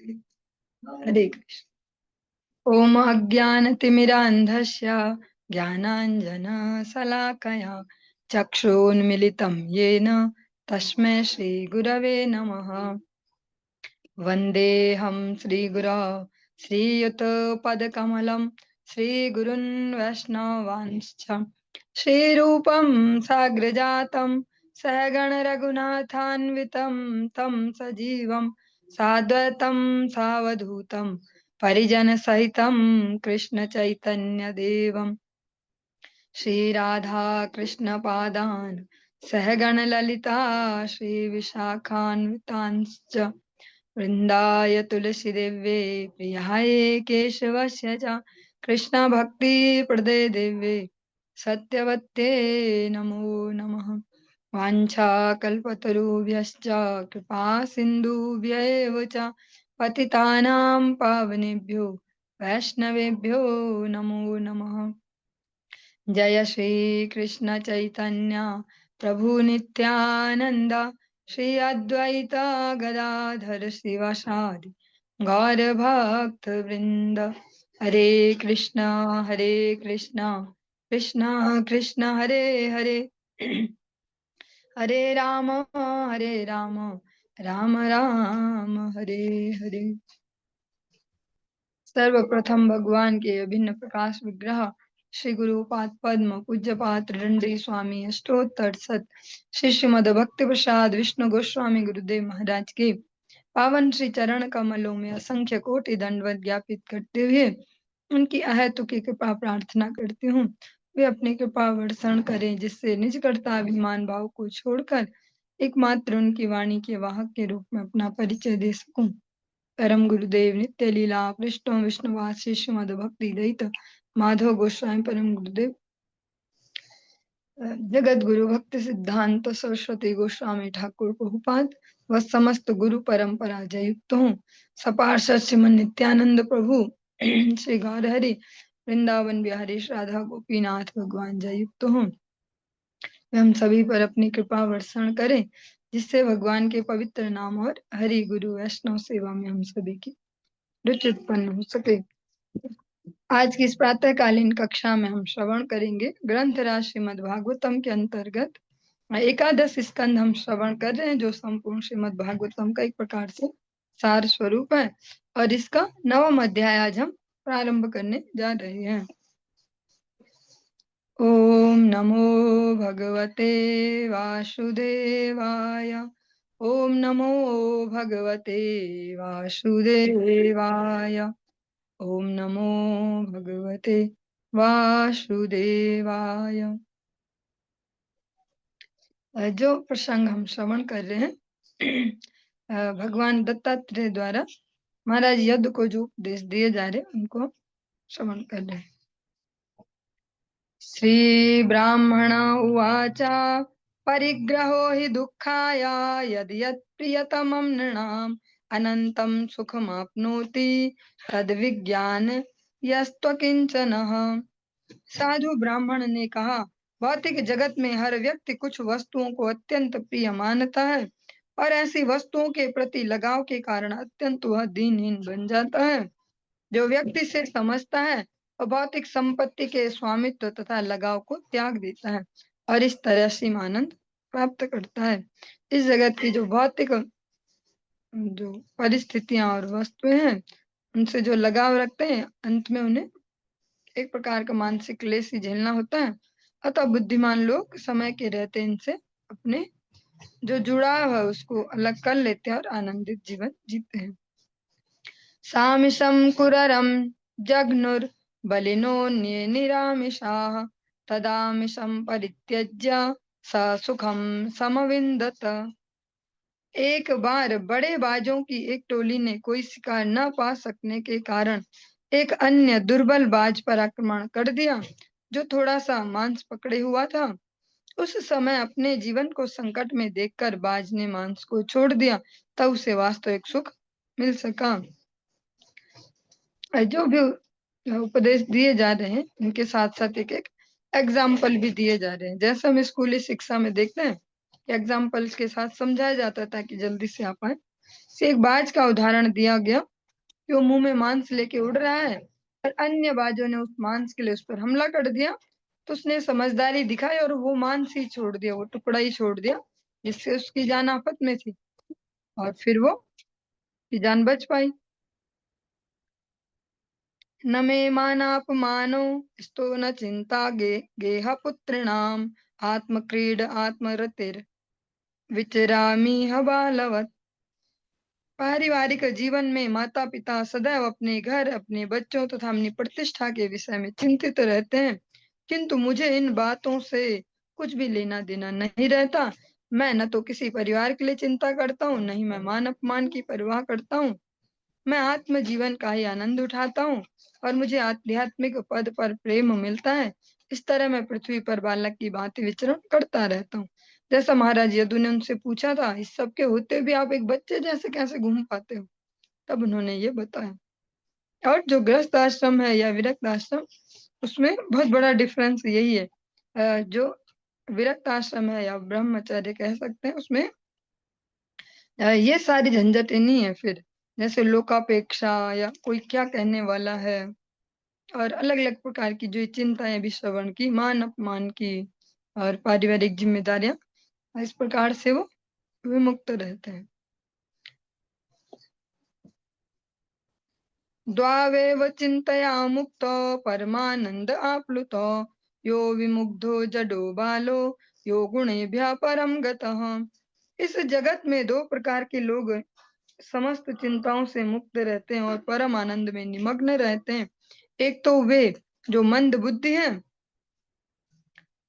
हरे कृष्ण। ओम अज्ञानतिमिरान्धस्य ज्ञानाञ्जनशलाकया चक्षुन्मिलितं येन तस्मै श्रीगुरवे नमः। वन्देऽहं श्रीगुरौ श्रीयुतपदकमलं श्रीगुरून् वैष्णवांश्च श्रीरूपं साग्रजातं सहगणरघुनाथान्वितं तं सजीवं साद्वैतं सावधूतं परिजनसहितं कृष्णचैतन्यदेवं श्रीराधा कृष्णपादान् सहगणललिता श्रीविशाखान्वितांश्च वृन्दाय तुलसीदेव्ये प्रियाय केशवस्य च कृष्णभक्तिप्रदे देव्ये सत्यवत्ये नमो नमः। वाञ्छाकल्पतरुभ्यश्च कृपा सिन्धुभ्यैव च पतितानां पावनेभ्यो वैष्णवेभ्यो नमो नमः। जय श्री कृष्ण चैतन्य प्रभु नित्यानंद श्री अद्वैत गदाधर शिवासादि गौर भक्त वृंद। हरे कृष्णा कृष्णा कृष्णा हरे हरे हरे राम राम राम हरे हरे। सर्वप्रथम भगवान के अभिन्न प्रकाश विग्रह श्री गुरुपाद पद्म पूज्य पात्र दंडी स्वामी अष्टोत्तर सत श्री श्रीमद भक्ति प्रसाद विष्णु गोस्वामी गुरुदेव महाराज के पावन श्री चरण कमलों में असंख्य कोटि दंडवत ज्ञापित करते हुए उनकी अहेतुकी कृपा प्रार्थना करती हूँ। वे अपनी कृपा वर्षण करें जिससे निज कर्ताभिमान भाव को छोड़कर एकमात्र उनकी वाणी के वाहक के रूप में अपना परिचय दे सकूं। परम गुरुदेव नित्य लीला कृष्ण विष्णुवास श्रीमद भक्ति दयित माधव गोस्वामी परम गुरुदेव जगत गुरु भक्ति सिद्धांत सरस्वती गोस्वामी ठाकुर प्रभुपाद व समस्त गुरु परंपरा जयुक्त हूँ। सपार्षद श्रीमन नित्यानंद प्रभु श्री गौरहरि वृंदावन बिहारी राधा गोपीनाथ भगवान जयुक्त हूँ। हम सभी पर अपनी कृपा वर्षण करें जिससे भगवान के पवित्र नाम और हरि गुरु वैष्णव सेवा में हम सभी की रुचि उत्पन्न हो सके। आज की इस प्रातःकालीन कक्षा में हम श्रवण करेंगे ग्रंथ राज श्रीमद भागवतम के अंतर्गत एकादश स्कंद हम श्रवण कर रहे हैं जो संपूर्ण श्रीमद भागवतम का एक प्रकार से सार स्वरूप है और इसका 9वां अध्याय आज हम प्रारंभ करने जा रहे हैं। ओम नमो भगवते वासुदेवाय ओम नमो भगवते वासुदेवाय ओम नमो भगवते वासुदेवाय। जो प्रसंग हम श्रवण कर रहे हैं भगवान दत्तात्रेय द्वारा महाराज यज्ञ को जो उपदेश दिए जा रहे उनको श्रवण कर रहे हैं। श्री ब्राह्मण उवाच परिग्रहो हि दुःखाय यद् यत् प्रियतमं नृणाम् अनन्तं सुखमाप्नोति तद्विज्ञान यस्त्वकिंचनः। साधु ब्राह्मण ने कहा भौतिक जगत में हर व्यक्ति कुछ वस्तुओं को अत्यंत प्रिय मानता है और ऐसी वस्तुओं के प्रति लगाव के कारण अत्यंत वह दीनहीन बन जाता है। जो व्यक्ति से समझता है वह भौतिक संपत्ति के स्वामित्व तथा लगाव को त्याग देता है और इस तरह सीम आनंद प्राप्त करता है। इस जगत की जो भौतिक जो परिस्थितियां और वस्तुएं हैं उनसे जो लगाव रखते हैं अंत में उन्हें एक प्रकार का मानसिक क्लेश ही झेलना होता है। अतः बुद्धिमान लोग समय के रहते इनसे अपने जो जुड़ाव है उसको अलग कर लेते हैं और आनंदित जीवन जीते हैं। सामिशं कुररं जघ्नुर बलिनोऽन्ये निरामिषाः तदामिषं परित्यज्य स सुखं समविन्दत। एक बार बड़े बाजों की एक टोली ने कोई शिकार न पा सकने के कारण एक अन्य दुर्बल बाज पर आक्रमण कर दिया जो थोड़ा सा मांस पकड़े हुआ था। उस समय अपने जीवन को संकट में देखकर बाज ने मांस को छोड़ दिया तब उसे वास्तविक सुख मिल सका। जो भी उपदेश दिए जा रहे हैं इनके साथ साथ एक एक एग्जाम्पल भी दिए जा रहे हैं। जैसे हम स्कूली शिक्षा में देखते हैं एग्जाम्पल्स के साथ समझाया जाता है ताकि जल्दी से आ पाए। से एक बाज का उदाहरण दिया गया कि वो मुंह में मांस लेके उड़ रहा है और अन्य बाजों ने उस मांस के लिए उस पर हमला कर दिया, तो उसने समझदारी दिखाई और वो मांस ही छोड़ दिया, वो टुकड़ा ही छोड़ दिया, जिससे उसकी जान आफत में थी और फिर वो की जान बच पाई। न मे मानापमानो स्तो न चिंता गेह पुत्रिणाम आत्मक्रीड आत्मरतिर् विचरामि बालवत्। पारिवारिक जीवन में माता पिता सदैव अपने घर, अपने बच्चों तथा अपनी प्रतिष्ठा के विषय में चिंतित रहते हैं, किंतु मुझे इन बातों से कुछ भी लेना देना नहीं रहता। मैं न तो किसी परिवार के लिए चिंता करता हूँ, न ही मैं मान अपमान की परवाह करता हूँ। मैं आत्म जीवन का ही आनंद उठाता हूँ और मुझे आध्यात्मिक पद पर प्रेम मिलता है। इस तरह मैं पृथ्वी पर बालक की भांति विचरण करता रहता हूँ। जैसा महाराज यदु ने उनसे पूछा था, इस सब के होते भी आप एक बच्चे जैसे कैसे घूम पाते हो, तब उन्होंने ये बताया। और जो गृहस्थ आश्रम है या विरक्त आश्रम, उसमें बहुत बड़ा डिफरेंस यही है। जो विरक्त आश्रम है या ब्रह्मचर्य कह सकते हैं, उसमें ये सारी झंझटें नहीं है। फिर जैसे लोकापेक्षा या कोई क्या कहने वाला है और अलग अलग प्रकार की जो चिंताएं भी, श्रवण की, मान अपमान की और पारिवारिक जिम्मेदारियां, इस प्रकार से वो विमुक्त रहते हैं। द्वावेव चिंतया मुक्तो परमानंद आप्लुतो यो विमुग्धो जडो बालो यो गुणेभ्यः परम गतः। इस जगत में दो प्रकार के लोग समस्त चिंताओं से मुक्त रहते हैं और परम आनंद में निमग्न रहते हैं। एक तो वे जो मंद बुद्धि हैं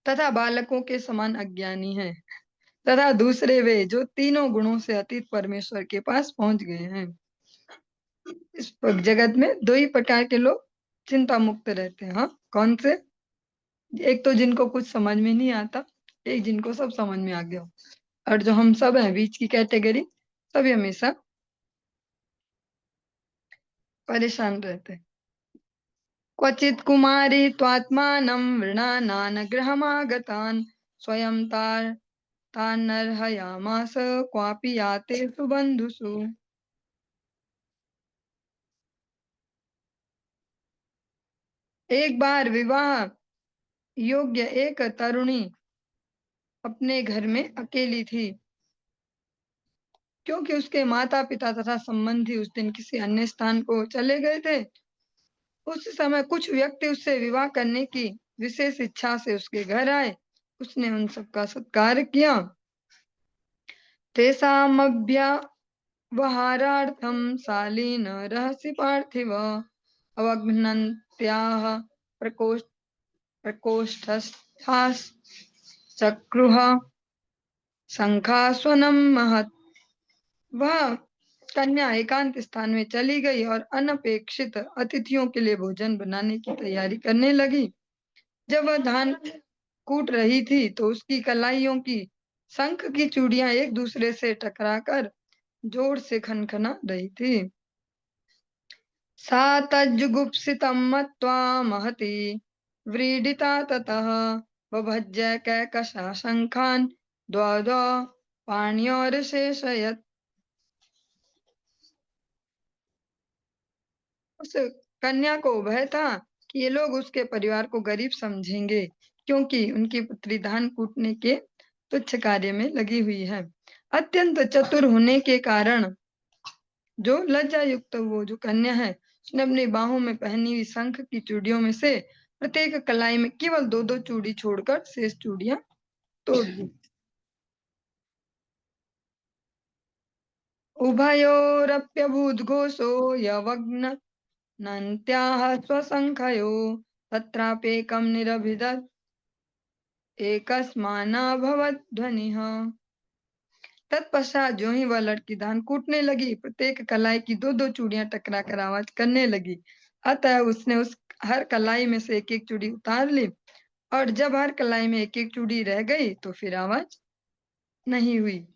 तथा बालकों के समान अज्ञानी हैं, तथा दूसरे वे जो तीनों गुणों से अतीत परमेश्वर के पास पहुंच गए हैं। इस जगत में दो ही प्रकार के लोग चिंता मुक्त रहते हैं। हाँ, कौन से? एक तो जिनको कुछ समझ में नहीं आता, एक जिनको सब समझ में आ गया, और जो हम सब हैं बीच की कैटेगरी, सभी हमेशा परेशान रहते हैं। क्वचित् कुमारी त्वात्मानं मृणानान् गृहमागतान् स्वयं तान्नर्हयामास क्वापि याते सुबन्धुषु। एक बार विवाह योग्य एक तरुणी अपने घर में अकेली थी, क्योंकि उसके माता पिता तथा संबंधी उस दिन किसी अन्य स्थान को चले गए थे। उस समय कुछ व्यक्ति उससे विवाह करने की विशेष इच्छा से उसके घर आए। उसने उन सबका सत्कार किया। तेषामभ्यवहारार्थं शालीन रहसि पार्थिव अवघ्नन्त्याः प्रकोष्ठस्थाश्चक्रुः शंखास्वनं महत्। वह कन्या एकांत स्थान में चली गई और अनपेक्षित अतिथियों के लिए भोजन बनाने की तैयारी करने लगी। जब वह धान कूट रही थी तो उसकी कलाइयों की शंख की चूड़ियां एक दूसरे से टकराकर जोर से खनखना रही थी। सा तज्जुगुप्सितं मत्वा महती व्रीडिता ततः बभज्य कैकशा शंखान् द्वौ द्वौ पाणियोरशेषयत्। उस कन्या को भय था कि ये लोग उसके परिवार को गरीब समझेंगे, क्योंकि उनकी पुत्री धान कूटने के तुच्छ कार्य में लगी हुई है। अत्यंत चतुर होने के कारण जो लज्जा युक्त वो जो कन्या है, उसने अपनी बाहों में पहनी हुई शंख की चूड़ियों में से प्रत्येक कलाई में केवल दो दो चूड़ी छोड़कर शेष चूड़ियां तोड़ दी। उभयोरप्यभूद्घोषो यवग्न नन्त्याः स्वशंखयो तत्राप्येकं निरभिदत् एकस्मान्नभवत् ध्वनिः। तत्पश्चात जो ही वह लड़की धान कूटने लगी, प्रत्येक कलाई की दो दो चूड़ियां टकरा कर आवाज करने लगी। अतः उसने उस हर कलाई में से एक एक चूड़ी उतार ली, और जब हर कलाई में एक एक चूड़ी रह गई तो फिर आवाज नहीं हुई।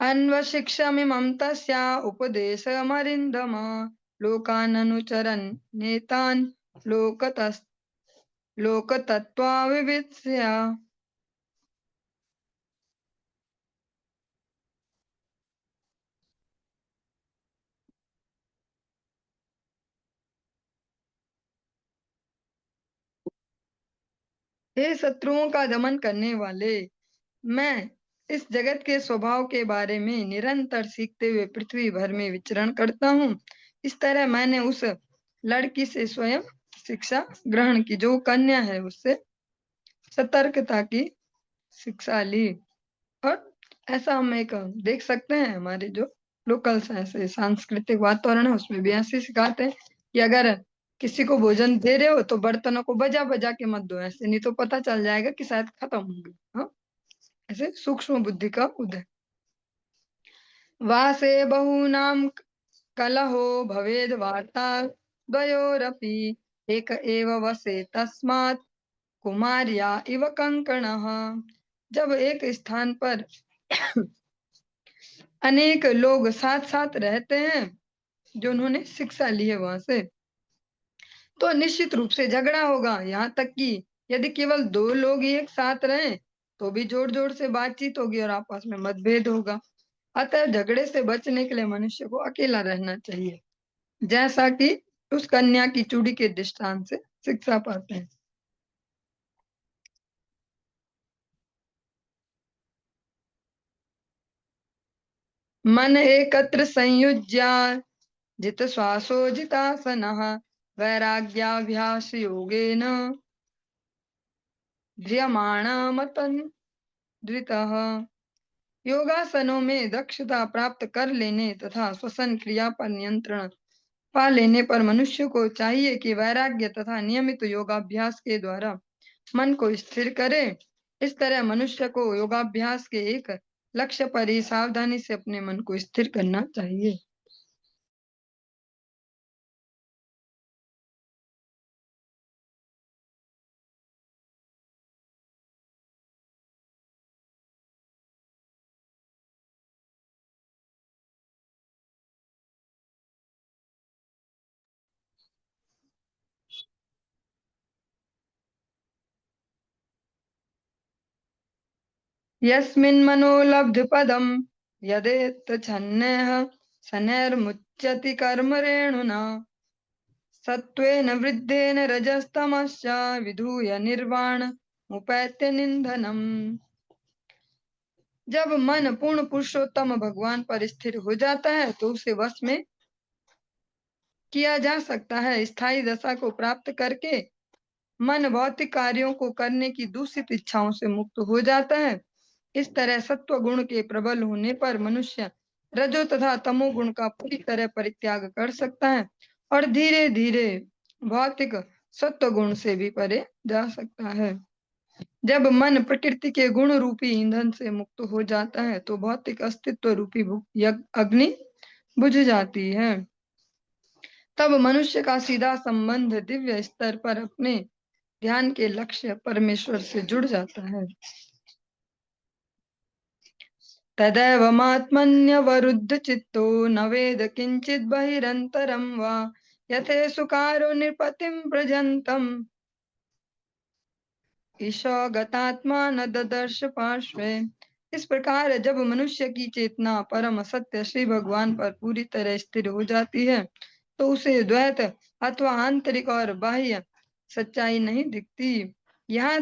अन्वशिक्षमिमं तस्या उपदेशमरिन्दम लोकाननुचरन् नेतान् लोकतस् लोकतत्त्वाविवित्स्या। हे शत्रुओं का दमन करने वाले, मैं इस जगत के स्वभाव के बारे में निरंतर सीखते हुए पृथ्वी भर में विचरण करता हूँ। इस तरह मैंने उस लड़की से स्वयं शिक्षा ग्रहण की, जो कन्या है, उससे सतर्कता की शिक्षा ली। और ऐसा हम एक देख सकते हैं, हमारे जो लोकल्स हैं, ऐसे सांस्कृतिक वातावरण है, उसमें भी ऐसे सिखाते हैं कि अगर किसी को भोजन दे रहे हो तो बर्तनों को बजा बजा के मत दो, ऐसे नहीं तो पता चल जाएगा कि शायद खत्म हो गई। हाँ, ऐसे सूक्ष्म बुद्धि का उदय। वासे बहूनां कलहो भवेद वार्ता द्वयोरपि एक एव वसे तस्मात् कुमार्या इव कंकणः। जब एक स्थान पर अनेक लोग साथ साथ रहते हैं, जो उन्होंने शिक्षा ली है वहां से, तो निश्चित रूप से झगड़ा होगा। यहाँ तक कि यदि केवल दो लोग ही एक साथ रहें तो भी जोर जोर से बातचीत होगी और आपस में मतभेद होगा। अतः झगड़े से बचने के लिए मनुष्य को अकेला रहना चाहिए, जैसा कि उस कन्या की चूड़ी के दृष्टांत से शिक्षा पाते हैं। मन एकत्र संयुज्य जित श्वासो जितासनः वैराग्याभ्यास योगेन ध्रियमाणमतन्वितः। योगासनों में दक्षता प्राप्त कर लेने तथा श्वसन क्रिया पर नियंत्रण पा लेने पर मनुष्य को चाहिए कि वैराग्य तथा नियमित योगाभ्यास के द्वारा मन को स्थिर करे। इस तरह मनुष्य को योगाभ्यास के एक लक्ष्य पर ही सावधानी से अपने मन को स्थिर करना चाहिए। यस्मिन् मनो लब्ध पदम यदेत छन्नः शनैर्मुच्यति कर्मरेणुना सत्त्वेन वृद्धेन रजस्तमश्च विधूय निर्वाण मुपैत्य निंदनम। जब मन पूर्ण पुरुषोत्तम भगवान पर स्थिर हो जाता है तो उसे वश में किया जा सकता है। स्थायी दशा को प्राप्त करके मन भौतिक कार्यों को करने की दूषित इच्छाओं से मुक्त हो जाता है। इस तरह सत्व गुण के प्रबल होने पर मनुष्य रजो तथा तमो गुण का पूरी तरह परित्याग कर सकता है और धीरे धीरे भौतिक सत्व गुण से भी परे जा सकता है। जब मन प्रकृति के गुण रूपी ईंधन से मुक्त हो जाता है तो भौतिक अस्तित्व रूपी अग्नि बुझ जाती है। तब मनुष्य का सीधा संबंध दिव्य स्तर पर अपने ध्यान के लक्ष्य परमेश्वर से जुड़ जाता है। तदैवमात्मन्यवरुद्ध चित्तो न वेद किंचित बहिरंतरम वा यथे सुकारो नृपतिं व्रजन्तम् ईशो गतात्मा न ददर्श पार्श्वे। इस प्रकार जब मनुष्य की चेतना परम सत्य श्री भगवान पर पूरी तरह स्थिर हो जाती है तो उसे द्वैत अथवा आंतरिक और बाह्य सच्चाई नहीं दिखती। यहाँ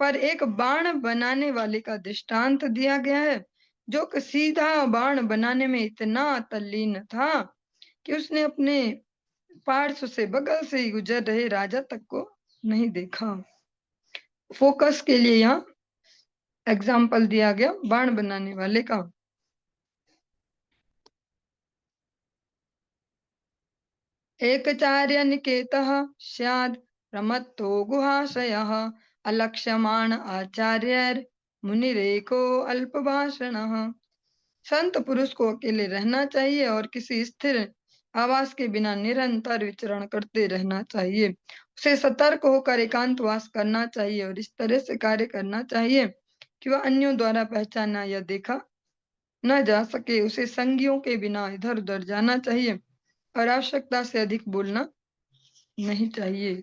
पर एक बाण बनाने वाले का दृष्टांत दिया गया है, जो कि सीधा बाण बनाने में इतना तल्लीन था कि उसने अपने पार्श्व से बगल से ही गुजर रहे राजा तक को नहीं देखा। फोकस के लिए यहाँ एग्जाम्पल दिया गया बाण बनाने वाले का। एकचार्य निकेतः स्याद् प्रमत्तो गुहाशयः अलक्ष्यमाण आचार्यर मुनिरेको अल्पभाषणः। संत पुरुष को अकेले रहना चाहिए और किसी स्थिर आवास के बिना निरंतर विचरण करते रहना चाहिए। उसे सतर्क होकर एकांतवास करना चाहिए और इस तरह से कार्य करना चाहिए कि वह अन्यों द्वारा पहचाना या देखा न जा सके। उसे संगियों के बिना इधर उधर जाना चाहिए और आवश्यकता से अधिक बोलना नहीं चाहिए।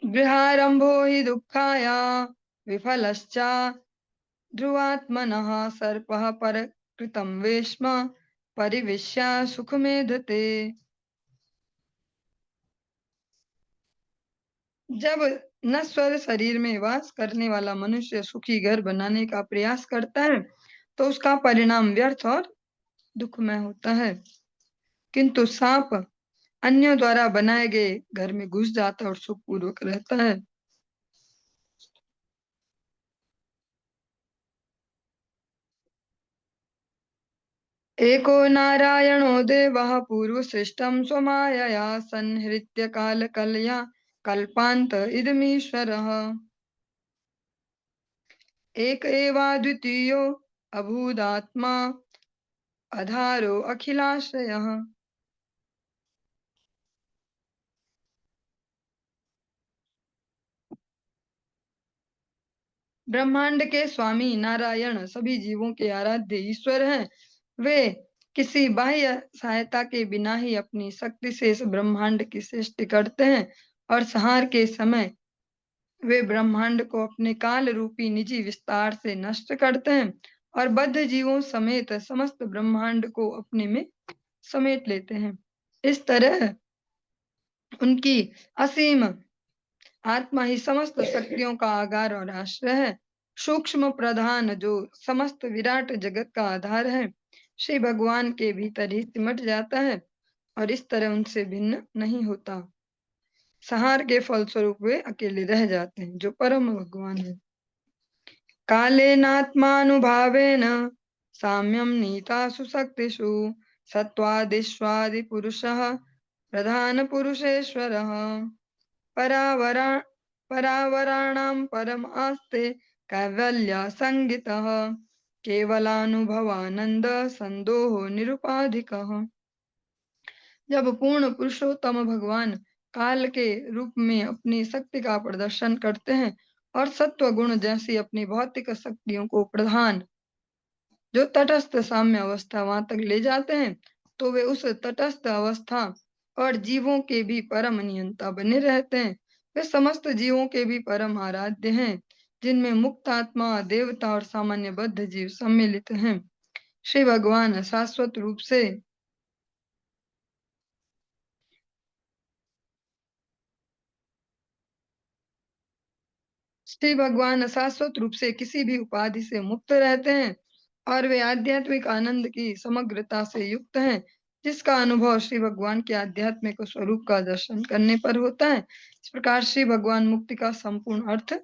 गृहारंभो हि दुःखाय विफलश्च ध्रुवात्मनः सर्पः परकृतं वेश्म परिविश्य सुखमेधते। जब नश्वर शरीर में वास करने वाला मनुष्य सुखी घर बनाने का प्रयास करता है तो उसका परिणाम व्यर्थ और दुखमय होता है, किंतु सांप अन्यों द्वारा बनाए गए घर में घुस जाता और सुखपूर्वक रहता है। एको नारायणो देवः पूर्वसृष्टं स्वमायया संहृत्य कालकलया कल्पान्त इदमीश्वरः। एक एवाद्वितीयो अभूदात्मा अधारो अखिलाश्रयः। ब्रह्मांड के स्वामी नारायण सभी जीवों के आराध्य ईश्वर हैं। वे किसी बाह्य सहायता के बिना ही अपनी शक्ति से इस ब्रह्मांड की सृष्टि करते हैं और संहार के समय वे ब्रह्मांड को अपने काल रूपी निजी विस्तार से नष्ट करते हैं और बद्ध जीवों समेत समस्त ब्रह्मांड को अपने में समेट लेते हैं। इस तरह उनकी असीम आत्मा ही समस्त शक्तियों का आधार और आश्रय है, सूक्ष्म प्रधान जो समस्त विराट जगत का आधार है, श्री भगवान के भीतर ही सिमट जाता है और इस तरह उनसे भिन्न नहीं होता। संहार के फलस्वरूप वे अकेले रह जाते हैं, जो परम भगवान है। कालेनात्मानुभावेन साम्यं नीतासु शक्तिषु सत्त्वादिष्वादि पुरुषः प्रधान पुरुषेश्वरः परावरा परावराणां परम आस्ते कैवल्य संगितः केवलानुभवानंद संदोहो निरुपाधिकः। जब पूर्ण पुरुषोत्तम भगवान काल के रूप में अपनी शक्ति का प्रदर्शन करते हैं और सत्व गुण जैसी अपनी भौतिक शक्तियों को प्रधान जो तटस्थ साम्य अवस्था वहां तक ले जाते हैं, तो वे उस तटस्थ अवस्था और जीवों के भी परम नियंता बने रहते हैं। वे समस्त जीवों के भी परम आराध्य हैं, जिनमें मुक्त आत्मा, देवता और सामान्य बद्ध जीव सम्मिलित हैं। श्री भगवान शाश्वत रूप से किसी भी उपाधि से मुक्त रहते हैं और वे आध्यात्मिक आनंद की समग्रता से युक्त हैं, जिसका अनुभव श्री भगवान के आध्यात्मिक स्वरूप का दर्शन करने पर होता है। इस प्रकार श्री भगवान मुक्ति का संपूर्ण अर्थ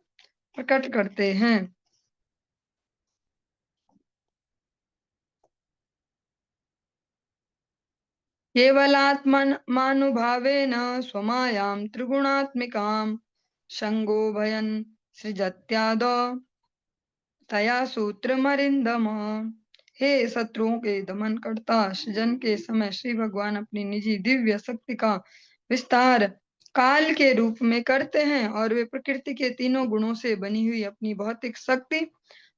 प्रकट करते हैं। केवलात्मनुभावेन स्वमायां त्रिगुणात्मिकां संगो भयन् सृजत्यादौ तया सूत्रमरिन्दम। हे शत्रुओं के दमन करता सृजन के समय श्री भगवान अपनी निजी दिव्य शक्ति का विस्तार काल के रूप में करते हैं और वे प्रकृति के तीनों गुणों से बनी हुई अपनी भौतिक शक्ति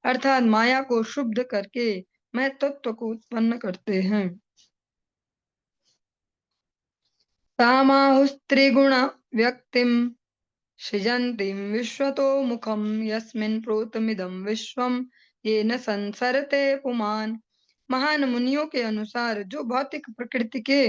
अर्थात माया को शुद्ध करके महत्त्व को उत्पन्न करते हैं। तामाहुस्त्रिगुण व्यक्तिम सृजन्तीं विश्वतो मुखम यस्मिन् प्रोतमिदं विश्वम येन संसरते पुमान। महान मुनियों के अनुसार जो भौतिक प्रकृति के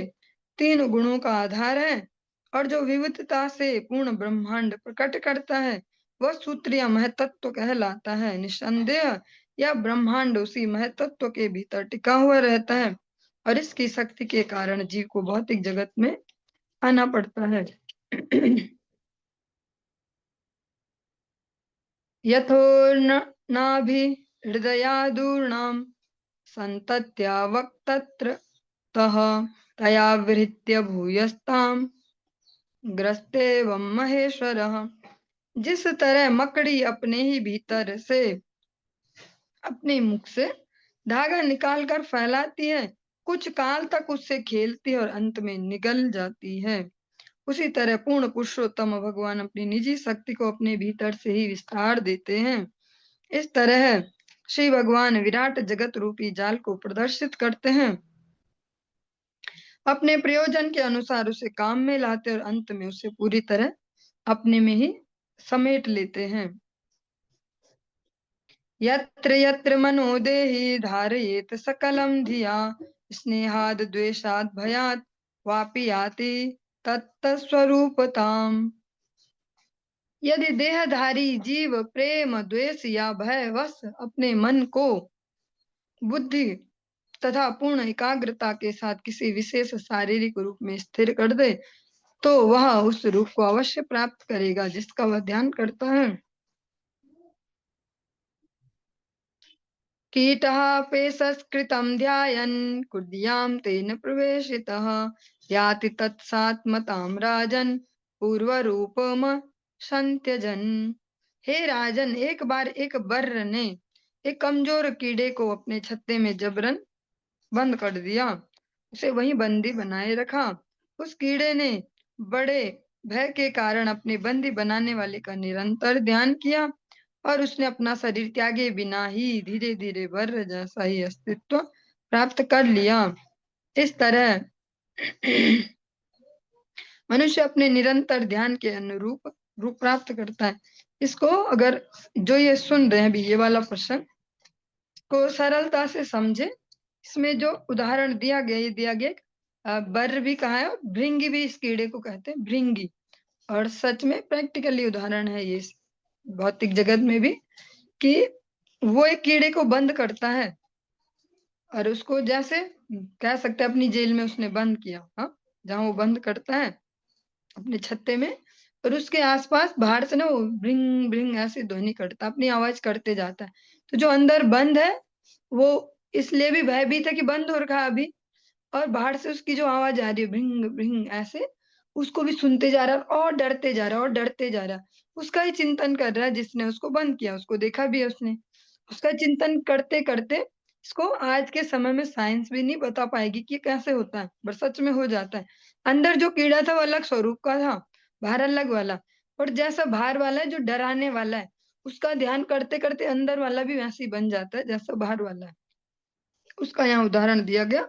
तीन गुणों का आधार है और जो विविधता से पूर्ण ब्रह्मांड प्रकट करता है, वह सूत्र या महतत्व कहलाता है। निसंदेह यह ब्रह्मांड उसी महतत्व के भीतर टिका हुआ रहता है और इसकी शक्ति के कारण जीव को भौतिक जगत में आना पड़ता है। यथोर्नाभिहृदयादूर्णां सन्तत्यावक्तत्रतः तयावृत्य भूयस्तां ग्रस्तेवं महेश्वरः। जिस तरह मकड़ी अपने ही भीतर से अपने मुख से धागा निकालकर फैलाती है, कुछ काल तक उससे खेलती है और अंत में निगल जाती है, उसी तरह पूर्ण पुरुषोत्तम भगवान अपनी निजी शक्ति को अपने भीतर से ही विस्तार देते हैं। इस तरह श्री भगवान विराट जगत रूपी जाल को प्रदर्शित करते हैं, अपने प्रयोजन के अनुसार उसे काम में लाते और अंत में उसे पूरी तरह अपने में ही समेट लेते हैं। यत्र यत्र मनो देहि धारयेत सकलं धिया स्नेहाद द्वेषाद भयात् वापि याति तत्तस्वरूपताम्। यदि देहधारी जीव प्रेम द्वेष या भय वश अपने मन को बुद्धि तथा पूर्ण एकाग्रता के साथ किसी विशेष शारीरिक रूप में स्थिर कर दे तो वह उस रूप को अवश्य प्राप्त करेगा जिसका वह ध्यान करता है। कीटः पेशस्कृतं ध्यायन् कुड्यां तेन प्रवेशितः याति तत्सात्मतां राजन् पूर्वरूपम संत्यजन। हे राजन, एक बार एक बर्र ने एक कमजोर कीड़े को अपने छत्ते में जबरन बंद कर दिया, उसे वहीं बंदी बनाए रखा। उस कीड़े ने बड़े भय के कारण अपने बंदी बनाने वाले का निरंतर ध्यान किया और उसने अपना शरीर त्यागे बिना ही धीरे धीरे बर्र जैसा ही अस्तित्व प्राप्त कर लिया। इस तरह मनुष्य अपने निरंतर ध्यान के अनुरूप रूप प्राप्त करता है। इसको अगर जो ये सुन रहे हैं अभी ये वाला प्रश्न को सरलता से समझे, इसमें जो उदाहरण दिया गया ये दिया गया बर्र भी कहा है और भृंगी भी इस कीड़े को कहते हैं भृंगी, और सच में प्रैक्टिकली उदाहरण है ये भौतिक जगत में भी कि वो एक कीड़े को बंद करता है और उसको जैसे कह सकते हैं अपनी जेल में उसने बंद किया, हाँ, जहाँ वो बंद करता है अपने छत्ते में, और उसके आसपास बाहर से ना वो ब्रिंग ब्रिंग ऐसे ध्वनि करता अपनी आवाज करते जाता है। तो जो अंदर बंद है वो इसलिए भी भयभीत है कि बंद हो रखा है अभी, और बाहर से उसकी जो आवाज आ रही है ब्रिंग ब्रिंग ऐसे, उसको भी सुनते जा रहा है और डरते जा रहा है और डरते जा रहा है। उसका ही चिंतन कर रहा है जिसने उसको बंद किया, उसको देखा भी है उसने। उसका चिंतन करते करते इसको आज के समय में साइंस भी नहीं बता पाएगी कि कैसे होता है, पर सच में हो जाता है। अंदर जो कीड़ा था वो अलग स्वरूप का था, बाहर अलग वाला, और जैसा बाहर वाला है जो डराने वाला है उसका ध्यान करते करते अंदर वाला भी वैसे ही बन जाता है जैसा बाहर वाला है। उसका यहाँ उदाहरण दिया गया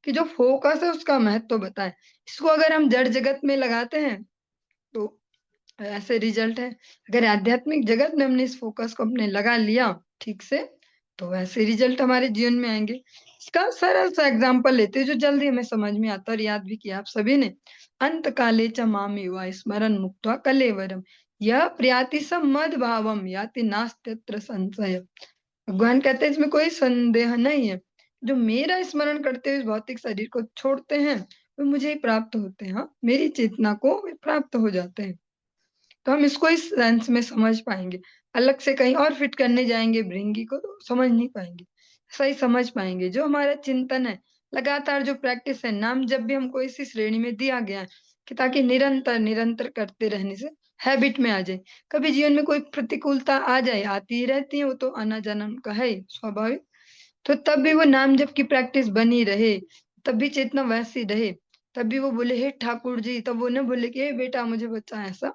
कि जो फोकस है उसका महत्व बताए। इसको अगर हम जड़ जगत में लगाते हैं तो ऐसे रिजल्ट है। अगर आध्यात्मिक जगत में हमने इस फोकस को अपने लगा लिया ठीक से तो वैसे रिजल्ट हमारे जीवन में आएंगे। इसका सरल सा एग्जांपल लेते हैं जो जल्दी हमें समझ में आता है और याद भी किया आप सभी ने। अंत काले च माम युवा स्मरण मुक्त्वा कलेवरम यह प्रयाति मद भावम याति नास्त्यत्र संशय। भगवान कहते हैं इसमें कोई संदेह नहीं है, जो मेरा स्मरण करते हुए इस भौतिक शरीर को छोड़ते हैं वो मुझे ही प्राप्त होते हैं, हाँ, मेरी चेतना को वे प्राप्त हो जाते हैं। तो हम इसको इस सेंस में समझ पाएंगे। अलग से कहीं और फिट करने जाएंगे भृंगी को तो समझ नहीं पाएंगे, सही समझ पाएंगे। जो हमारा चिंतन है, लगातार जो प्रैक्टिस है, नाम जब भी हमको इसी श्रेणी में दिया गया है कि ताकि निरंतर निरंतर करते रहने से हैबिट में आ जाए। कभी जीवन में कोई प्रतिकूलता आ जाए, आती ही रहती है, वो तो आना जाना उनका है ही स्वाभाविक, तो तब भी वो नाम जप की प्रैक्टिस बनी रहे, तब भी चेतना वैसी रहे, तब भी वो बोले हे ठाकुर जी, तब वो न बोले कि हे बेटा मुझे बच्चा ऐसा,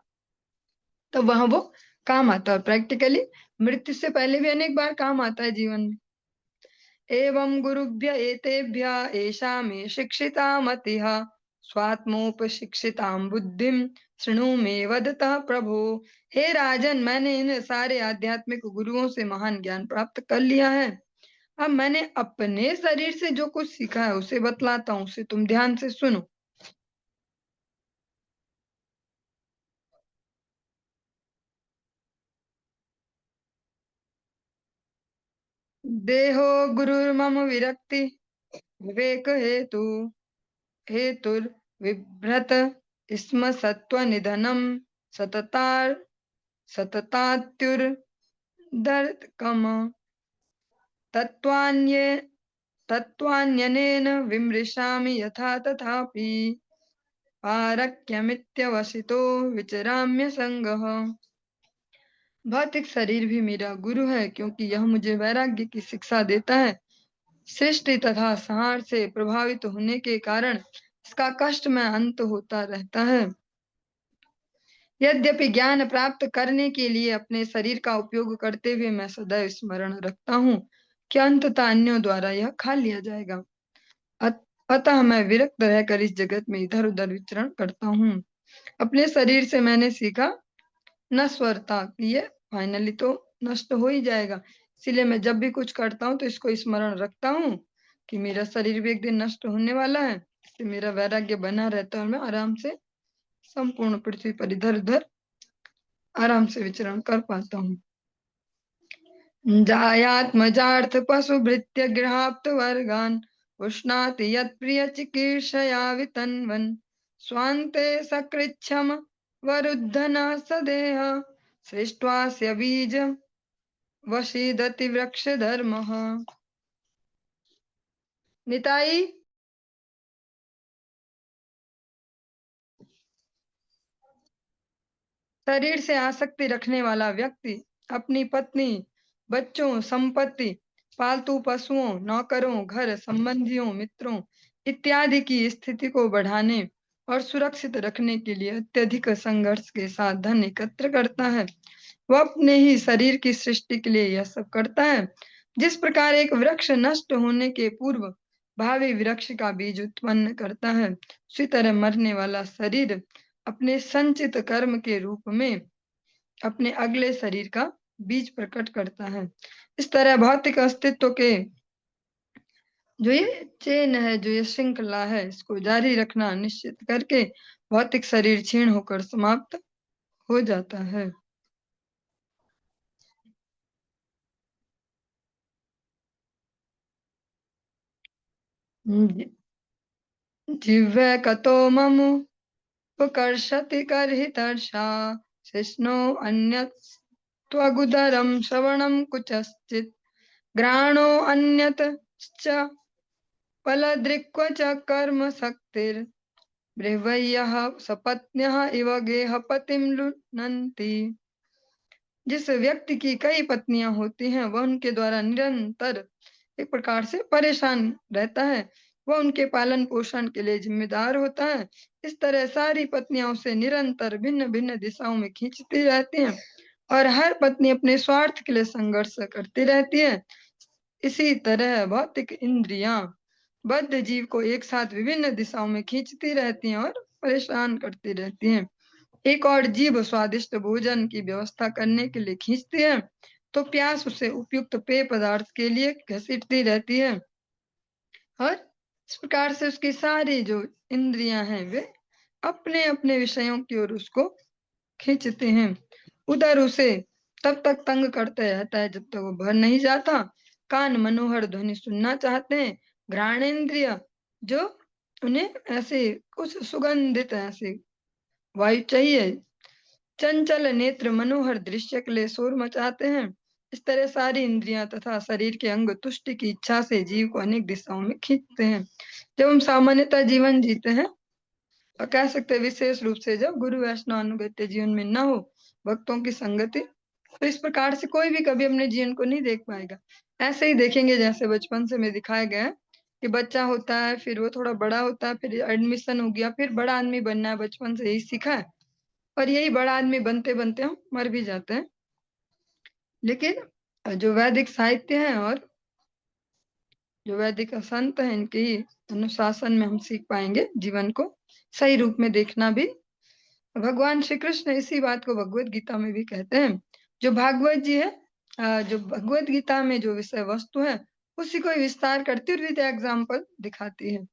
तो वहां वो काम आता है। और प्रैक्टिकली मृत्यु से पहले भी अनेक बार काम आता है जीवन में। एवं गुरुभ्य एतेभ्य एषा मे शिक्षिता मतिः स्वात्मोपशिक्षितां बुद्धिं शृणु मे वदतः प्रभो। हे राजन, मैंने इन सारे आध्यात्मिक गुरुओं से महान ज्ञान प्राप्त कर लिया है। अब मैंने अपने शरीर से जो कुछ सीखा है उसे बतलाता हूँ, उसे तुम ध्यान से सुनो। देहो गुरुर्मम विरक्ति विवेक हेतुर्विभ्रत स्म सत्त्वनिधनं सततार सततात्युर्दर्कम् तत्त्वान्ये तत्त्वान्यनेन विमृशामि यथा तथापि पारक्यमित्यवसितो विचराम्य संगः। भौतिक शरीर भी मेरा गुरु है क्योंकि यह मुझे वैराग्य की शिक्षा देता है। सृष्टि तथा संहार से प्रभावित होने के कारण इसका कष्ट में अंत होता रहता है। यद्यपि ज्ञान प्राप्त करने के लिए अपने शरीर का उपयोग करते हुए मैं सदैव स्मरण रखता हूँ कि अंततः अन्यों द्वारा यह खा लिया जाएगा। अतः मैं विरक्त रहकर इस जगत में इधर उधर विचरण करता हूँ। अपने शरीर से मैंने सीखा नश्वरता कि ये फाइनली तो नष्ट हो ही जाएगा, इसीलिए मैं जब भी कुछ करता हूँ तो इसको स्मरण रखता हूँ कि मेरा शरीर भी एक दिन नष्ट होने वाला है। इससे मेरा वैराग्य बना रहता है और मैं आराम से संपूर्ण पृथ्वी पर इधर उधर आराम से विचरण कर पाता हूँ। जायात्मजार्थ पशुभृत्य गृहाप्त वर्गान् उष्णाति यत्प्रिय चिकीर्षया वितन्वन् स्वान्ते सकृच्छम वरुद्धना सदेह सृष्ट्वास्य बीज वशीदति वृक्ष धर्मः। निताई शरीर से आसक्ति रखने वाला व्यक्ति अपनी पत्नी, बच्चों, संपत्ति, पालतू पशुओं, नौकरों, घर संबंधियों, मित्रों इत्यादि की स्थिति को बढ़ाने और सुरक्षित रखने के लिए अत्यधिक संघर्ष के साथ धन एकत्र करता है। वह अपने ही शरीर की सृष्टि के लिए यह सब करता है। जिस प्रकार एक वृक्ष नष्ट होने के पूर्व भावी वृक्ष का बीज उत्पन्न करता है, उसी तरह मरने वाला शरीर अपने संचित कर्म के रूप में अपने अगले शरीर का बीज प्रकट करता है। इस तरह भौतिक अस्तित्व के जो ये चेन है, जो ये श्रृंखला है, इसको जारी रखना निश्चित करके भौतिक शरीर क्षीण होकर समाप्त हो जाता है। जिह्वे कतो ममु उपकर्षति कर्हितर्षा शिष्णो अन्यत्त्वगुदरं श्रवणं कुचश्चित् घ्राणो अन्यतश्च फलदृक् च कर्म शक्तिर्ब्रुवय्यः सपत्न्यः इव गेहपतिं लुनन्ति। जिस व्यक्ति की कई पत्नियां होती हैं, वह उनके द्वारा निरंतर एक प्रकार से परेशान रहता है। वह उनके पालन पोषण के लिए जिम्मेदार होता है। इस तरह सारी पत्नियां उसे निरंतर भिन्न भिन्न दिशाओं में खींचती रहती हैं और हर पत्नी अपने स्वार्थ के लिए संघर्ष करती रहती है। इसी तरह भौतिक इंद्रियां बद्ध जीव को एक साथ विभिन्न दिशाओं में खींचती रहती हैं और परेशान करती रहती हैं। एक और जीव स्वादिष्ट भोजन की व्यवस्था करने के लिए खींचती है, तो प्यास उसे उपयुक्त पेय पदार्थ के लिए घसीटती रहती है और इस प्रकार से उसकी सारी जो इंद्रियां हैं, वे अपने अपने विषयों की ओर उसको खींचते हैं। उधर उसे तब तक तंग करते रहता है जब तक वो भर नहीं जाता। कान मनोहर ध्वनि सुनना चाहते हैं। घ्राणेन्द्रिय जो उन्हें ऐसे कुछ सुगंधित ऐसे वायु चाहिए। चंचल नेत्र मनोहर दृश्य के लिए शोर मचाते हैं। इस तरह सारी इंद्रियां तथा शरीर के अंग तुष्टि की इच्छा से जीव को अनेक दिशाओं में खींचते हैं। जब हम सामान्यतः जीवन जीते हैं और कह सकते हैं विशेष रूप से जब गुरु वैष्णव अनुगत्य जीवन में न हो, भक्तों की संगति, तो इस प्रकार से कोई भी कभी अपने जीवन को नहीं देख पाएगा। ऐसे ही देखेंगे जैसे बचपन से में दिखाया गया है कि बच्चा होता है, फिर वो थोड़ा बड़ा होता है, फिर एडमिशन हो गया, फिर बड़ा आदमी बनना है, बचपन से यही सीखा है और यही बड़ा आदमी बनते बनते हम मर भी जाते हैं। लेकिन जो वैदिक साहित्य है और जो वैदिक संत है, इनके ही अनुशासन में हम सीख पाएंगे जीवन को सही रूप में देखना भी। भगवान श्री कृष्ण इसी बात को भगवत गीता में भी कहते हैं। जो भागवत जी है, जो भगवत गीता में जो विषय वस्तु है, उसी को विस्तार करती और विद एग्जाम्पल दिखाती है।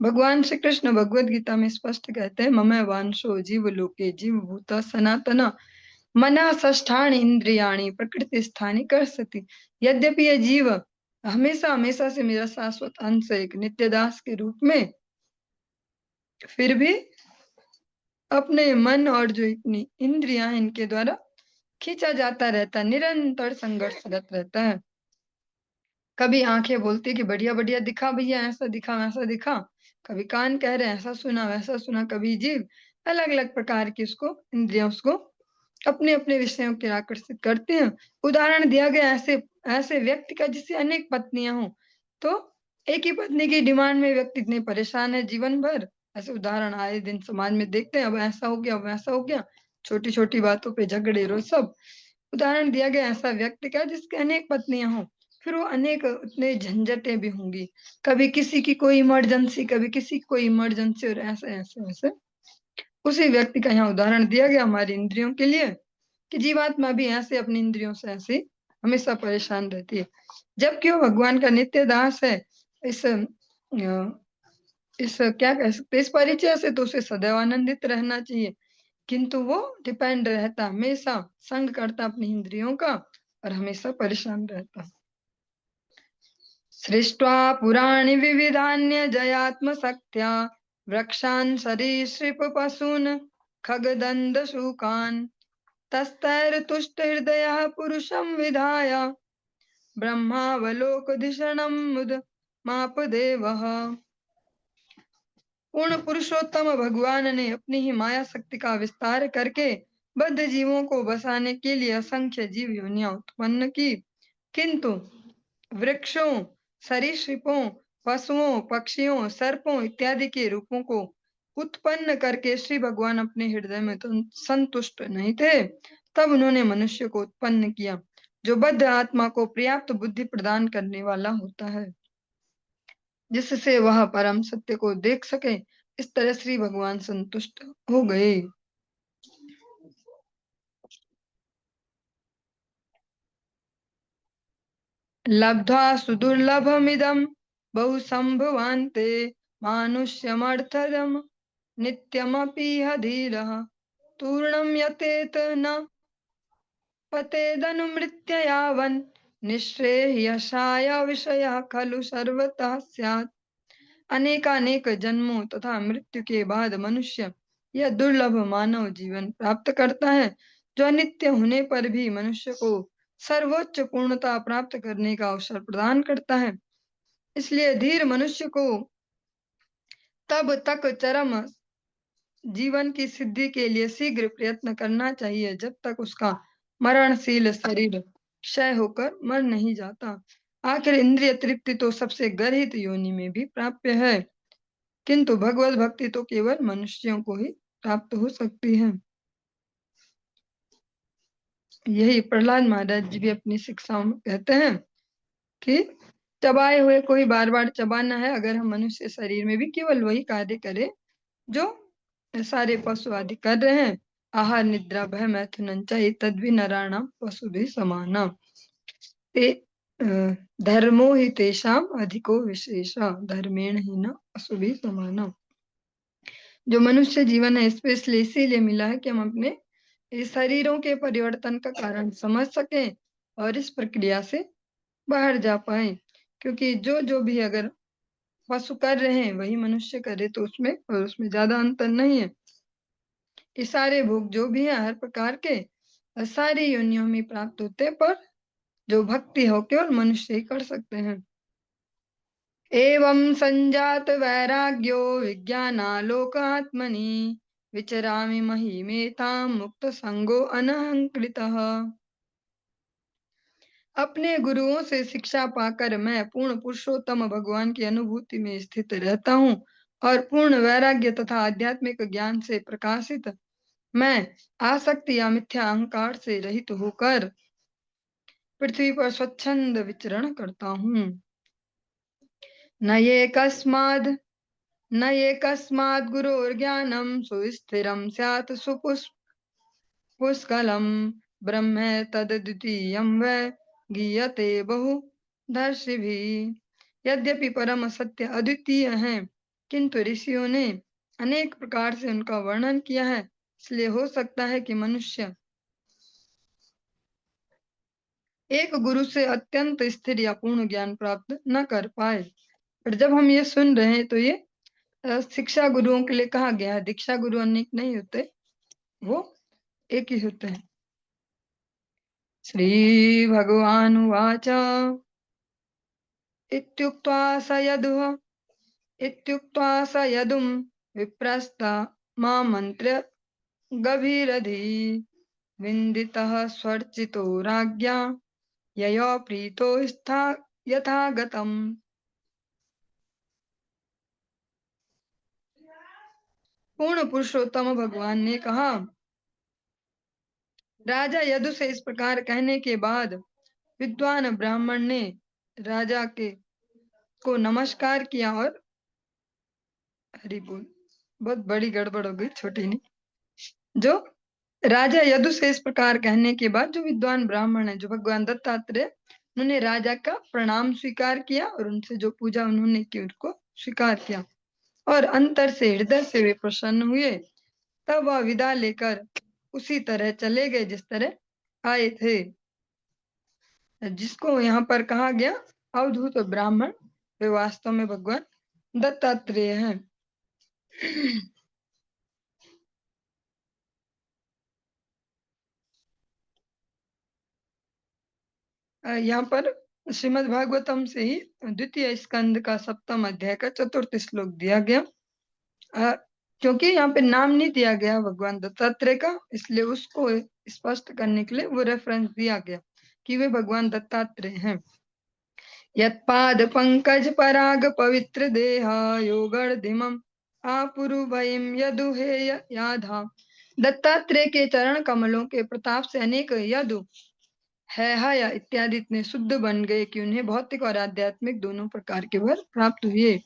भगवान श्री कृष्ण भगवत गीता में स्पष्ट कहते हैं, मम वांशो जीव लोके जीव भूता सनातना मना षष्ठानि इंद्रियाणि प्रकृति स्थानी कर्षति। यद्यपि यह जीव हमेशा हमेशा से मेरा शाश्वत अंश है, एक नित्य दास के रूप में, फिर भी अपने मन और जो इतनी इंद्रियां हैं, इनके द्वारा खींचा जाता रहता है, निरंतर संघर्षरत रहता है। कभी आंखें बोलती कि बढ़िया बढ़िया दिखा भैया, ऐसा दिखा वैसा दिखा। कभी कान कह रहे हैं ऐसा सुना वैसा सुना। कभी जीव अलग अलग प्रकार की उसको इंद्रियां उसको अपने अपने विषयों के आकर्षित करते हैं। उदाहरण दिया गया ऐसे ऐसे व्यक्ति का जिससे अनेक पत्नियां हों, तो एक ही पत्नी की डिमांड में व्यक्ति इतने परेशान है जीवन भर। ऐसे उदाहरण आए दिन समाज में देखते हैं, अब ऐसा हो गया अब वैसा हो गया, छोटी छोटी बातों पे झगड़े रोज सब। उदाहरण दिया गया ऐसा व्यक्ति का जिसके अनेक पत्नियां हों, फिर वो अनेक उतने झंझटें भी होंगी। कभी किसी की कोई इमरजेंसी, कभी किसी की कोई इमरजेंसी, और ऐसे ऐसे ऐसे उसी व्यक्ति का यहाँ उदाहरण दिया गया हमारी इंद्रियों के लिए कि जीवात्मा भी ऐसे अपनी इंद्रियों से ऐसे हमेशा परेशान रहती है, जबकि वो भगवान का नित्य दास है। इस क्या कह सकते हैं, इस परिचय से तो उसे सदैव आनंदित रहना चाहिए। किंतु वो डिपेंड रहता, हमेशा संग करता अपनी इंद्रियों का और हमेशा परेशान रहता। सृष्ट्वा पुराणि विविधान्य जयात्मशक्त्या वृक्षान् सरीसृप पशून् खगदन्दशूकान् तस्थैर्तुष्टहृदयः पुरुषं विधाय ब्रह्मावलोकधिषणं मुदमापदेवः। पूर्ण पुरुषोत्तम भगवान ने अपनी ही माया शक्ति का विस्तार करके बद्ध जीवों को बसाने के लिए असंख्य जीव योनियां उत्पन्न की, किंतु वृक्षों, सरीसृपों, पशुओं, पक्षियों, सर्पों इत्यादि के रूपों को उत्पन्न करके श्री भगवान अपने हृदय में संतुष्ट नहीं थे। तब उन्होंने मनुष्य को उत्पन्न किया, जो बद्ध आत्मा को पर्याप्त बुद्धि प्रदान करने वाला होता है, जिससे वह परम सत्य को देख सके। इस तरह श्री भगवान संतुष्ट हो गए। लब्ध्वा सुदुर्लभमिदं बहुसंभवान्ते मानुष्यमर्थदम् नित्यमपीह धीरः तूर्णं यतेत न पतेदनुमृत्य यावन् निःश्रेयसाय विषयः खलु सर्वतः स्यात्। अनेकानेक जन्मों तथा मृत्यु के बाद मनुष्य यह दुर्लभ मानव जीवन प्राप्त करता है, जो अनित्य होने पर भी मनुष्य को सर्वोच्च पूर्णता प्राप्त करने का अवसर प्रदान करता है। इसलिए धीर मनुष्य को तब तक चरम जीवन की सिद्धि के लिए शीघ्र प्रयत्न करना चाहिए, जब तक उसका मरणशील शरीर क्षय होकर मर नहीं जाता। आखिर इंद्रिय तृप्ति तो सबसे गर्हित योनि में भी प्राप्य है, किंतु भगवत भक्ति तो केवल मनुष्यों को ही प्राप्त हो सकती है। यही प्रहलाद महाराज जी भी अपनी शिक्षाओं में कहते हैं कि चबाए हुए कोई बार बार चबाना है। अगर हम मनुष्य शरीर में भी केवल वही कार्य करें जो सारे पशु आदि कर रहे हैं, आहार निद्रा भय मैथुन चाहिए तद्वि नराणाम पशु भी समाना ते धर्मो ही तेषाम अधिको विशेष धर्मेण ही न पशु भी समाना। जो मनुष्य जीवन है स्पेशली इसीलिए मिला है कि हम अपने इस शरीरों के परिवर्तन का कारण समझ सकें और इस प्रक्रिया से बाहर जा पाए, क्योंकि जो जो भी अगर पशु कर रहे हैं वही मनुष्य करे तो उसमें और उसमें ज्यादा अंतर नहीं है। ये सारे भोग जो भी है हर प्रकार के सारी योनियों में प्राप्त होते, पर जो भक्ति हो केवल मनुष्य ही कर सकते हैं। एवं संजात वैराग्यो विज्ञानालोकात्मनि विचरामि महिमेतां मुक्त संगो अनहंकृतः। अपने गुरुओं से शिक्षा पाकर मैं पूर्ण पुरुषोत्तम भगवान की अनुभूति में स्थित रहता हूँ और पूर्ण वैराग्य तथा आध्यात्मिक ज्ञान से प्रकाशित मैं आसक्ति या मिथ्या अहंकार से रहित होकर पृथ्वी पर स्वच्छंद विचरण करता हूँ। न ये कस्माद् गुरोर्ज्ञानं सुस्थिरं स्यात् पुष्कलं ब्रह्म तद्द्वितीयं वै गीयते बहुधर्षिभिः। यद्यपि परम सत्य अद्वितीय है, किंतु ऋषियों ने अनेक प्रकार से उनका वर्णन किया है, इसलिए हो सकता है कि मनुष्य एक गुरु से अत्यंत स्थिर या पूर्ण ज्ञान प्राप्त न कर पाए। पर जब हम ये सुन रहे हैं तो ये शिक्षा गुरुओं के लिए कहा गया है। दीक्षा गुरु अनेक नहीं होते, वो एक ही होते हैं। श्री भगवान उवाच इत्युक्त्वा स यदुं विप्रस्त मामन्त्र्य गभीरधि विन्दितः स्वर्चितो राज्ञा ययो प्रीतो यथागतम्। पूर्ण पुरुषोत्तम भगवान ने कहा, राजा यदु से इस प्रकार कहने के बाद विद्वान ब्राह्मण ने राजा के को नमस्कार किया और हरि बोल। बहुत बड़ी गड़बड़ हो गई, छोटी नहीं। जो राजा यदु से इस प्रकार कहने के बाद जो विद्वान ब्राह्मण है, जो भगवान दत्तात्रेय, उन्होंने राजा का प्रणाम स्वीकार किया और उनसे जो पूजा उन्होंने की उनको स्वीकार किया और अंतर से हृदय से वे प्रसन्न हुए। तब वह विदा लेकर उसी तरह चले गए जिस तरह आए थे। जिसको यहाँ पर कहा गया अवधूत ब्राह्मण, वे वास्तव में भगवान दत्तात्रेय हैं। यहाँ पर श्रीमद् भागवतम से ही द्वितीय स्कंद का 7वां अध्याय का 4th श्लोक दिया गया। क्योंकि यहाँ पे नाम नहीं दिया गया भगवान दत्तात्रेय का, इसलिए उसको स्पष्ट करने के लिए वो रेफरेंस दिया गया कि वे भगवान दत्तात्रेय हैं। यत्पाद पंकज पराग पवित्र देह योगर्धिमं आपुरुभयं यदुहे याधा। दत्तात्रेय के चरण कमलों के प्रताप से अनेक यदु है या इत्यादि इतने शुद्ध बन गए कि उन्हें भौतिक और आध्यात्मिक दोनों प्रकार के वर प्राप्त हुए।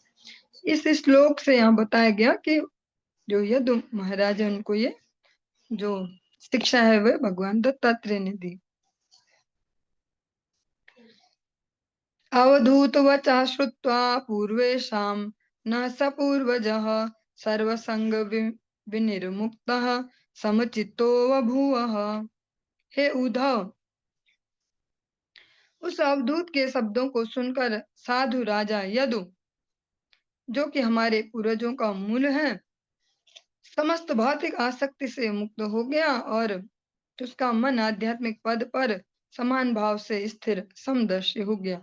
इस श्लोक से यहाँ बताया गया कि जो यदु महाराज है उनको ये जो शिक्षा है वह भगवान दत्तात्रेय ने दी। अवधूत वचा श्रुत्वा पूर्वेषां न स पूर्वजः सर्वसंग विनिर्मुक्तः समचित्तो बभूवः। हे उद्धव, उस अवधूत के शब्दों को सुनकर साधु राजा यदु, जो कि हमारे पूर्वजों का मूल है, समस्त भौतिक आसक्ति से मुक्त हो गया और उसका मन आध्यात्मिक पद पर समान भाव से स्थिर समदर्शी हो गया।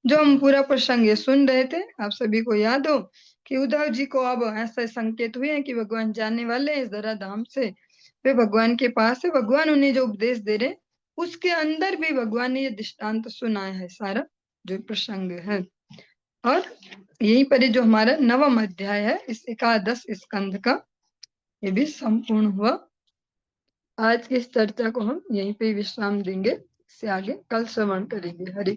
जो हम पूरा प्रसंग ये सुन रहे थे, आप सभी को याद हो कि उद्धव जी को अब ऐसे संकेत हुए हैं कि भगवान जाने वाले इस धरा धाम से, वे भगवान के पास है। भगवान उन्हें जो उपदेश दे रहे उसके अंदर भी भगवान ने ये दृष्टांत सुनाया है, सारा जो प्रसंग है। और यहीं पर जो हमारा 9वां अध्याय है इस 11 स्कंद का, ये भी संपूर्ण हुआ। आज की इस चर्चा को हम यहीं पे विश्राम देंगे, इससे आगे कल श्रवण करेंगे। हरि